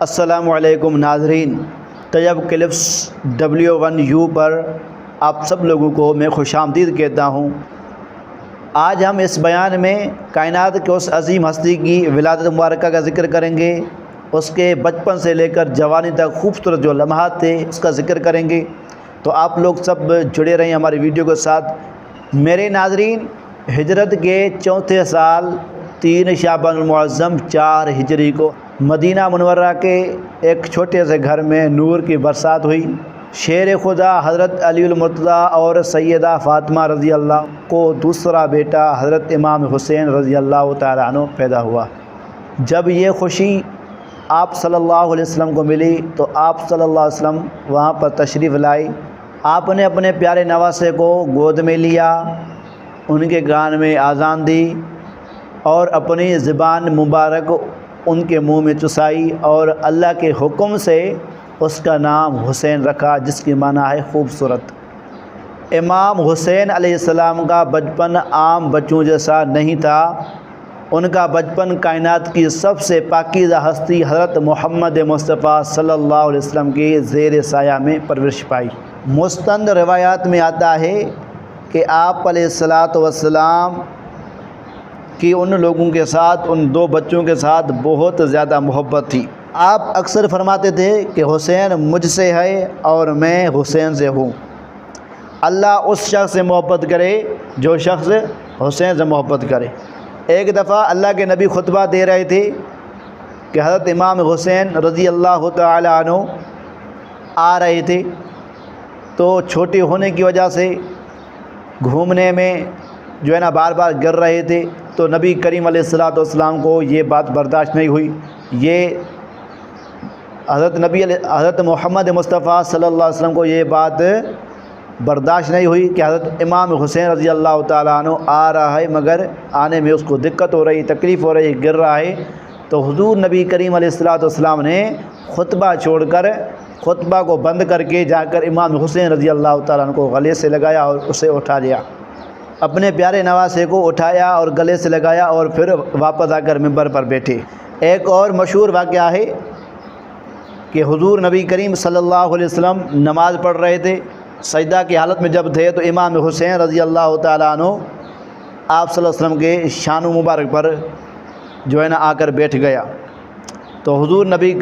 السلام علیکم ناظرین، طیب کلپس W1U پر آپ سب لوگوں کو میں خوش آمدید کہتا ہوں۔ آج ہم اس بیان میں کائنات کے اس عظیم ہستی کی ولادت مبارکہ کا ذکر کریں گے، اس کے بچپن سے لے کر جوانی تک خوبصورت جو لمحات تھے اس کا ذکر کریں گے۔ تو آپ لوگ سب جڑے رہیں ہماری ویڈیو کے ساتھ۔ میرے ناظرین، ہجرت کے 4تھے سال 3 شعبان المعظم 4 ہجری کو مدینہ منورہ کے ایک چھوٹے سے گھر میں نور کی برسات ہوئی۔ شیر خدا حضرت علی المرتضیٰ اور سیدہ فاطمہ رضی اللہ کو دوسرا بیٹا حضرت امام حسین رضی اللہ تعالیٰ عنہ پیدا ہوا۔ جب یہ خوشی آپ صلی اللہ علیہ وسلم کو ملی تو آپ صلی اللہ علیہ وسلم وہاں پر تشریف لائے۔ آپ نے اپنے پیارے نواسے کو گود میں لیا، ان کے کان میں اذان دی اور اپنی زبان مبارک ان کے منہ میں چسائی اور اللہ کے حکم سے اس کا نام حسین رکھا، جس کی معنی ہے خوبصورت۔ امام حسین علیہ السلام کا بچپن عام بچوں جیسا نہیں تھا، ان کا بچپن کائنات کی سب سے پاکیزہ ہستی حضرت محمد مصطفیٰ صلی اللہ علیہ وسلم کے زیر سایہ میں پرورش پائی۔ مستند روایات میں آتا ہے کہ آپ علیہ السلام کی ان لوگوں کے ساتھ، ان 2 بچوں کے ساتھ بہت زیادہ محبت تھی۔ آپ اکثر فرماتے تھے کہ حسین مجھ سے ہے اور میں حسین سے ہوں۔ اللہ اس شخص سے محبت کرے جو شخص حسین سے محبت کرے۔ ایک دفعہ اللہ کے نبی خطبہ دے رہے تھے کہ حضرت امام حسین رضی اللہ تعالیٰ عنہ آ رہے تھے، تو چھوٹے ہونے کی وجہ سے گھومنے میں جو ہے نا بار بار گر رہے تھے، تو نبی کریم علیہ السلام کو یہ بات برداشت نہیں ہوئی۔ یہ حضرت محمد مصطفیٰ صلی اللہ علیہ وسلم کو یہ بات برداشت نہیں ہوئی کہ حضرت امام حسین رضی اللہ تعالیٰ عنہ آ رہا ہے مگر آنے میں اس کو دقت ہو رہی، تکلیف ہو رہی، گر رہا ہے۔ تو حضور نبی کریم علیہ السلام نے خطبہ چھوڑ کر، خطبہ کو بند کر کے جا کر امام حسین رضی اللہ تعالیٰ عنہ کو گلے سے لگایا اور اسے اٹھا لیا۔ اپنے پیارے نواسے کو اٹھایا اور گلے سے لگایا اور پھر واپس آ کر ممبر پر بیٹھے۔ ایک اور مشہور واقعہ ہے کہ حضور نبی کریم صلی اللہ علیہ وسلم نماز پڑھ رہے تھے، سجدہ کی حالت میں جب تھے تو امام حسین رضی اللہ تعالیٰ عنہ آپ صلی اللہ علیہ وسلم کے شان مبارک پر جو ہے نا آ کر بیٹھ گیا۔ تو حضور نبی